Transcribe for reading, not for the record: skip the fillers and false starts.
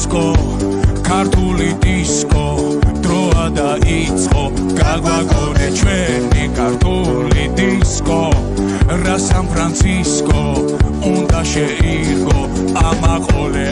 დისკო ქართული დისკო დროა დაიწყო გაგვაგონე ჩვენი ქართული დისკო რა სან ფრანცისკო უნდა შეირგო ამაყოლე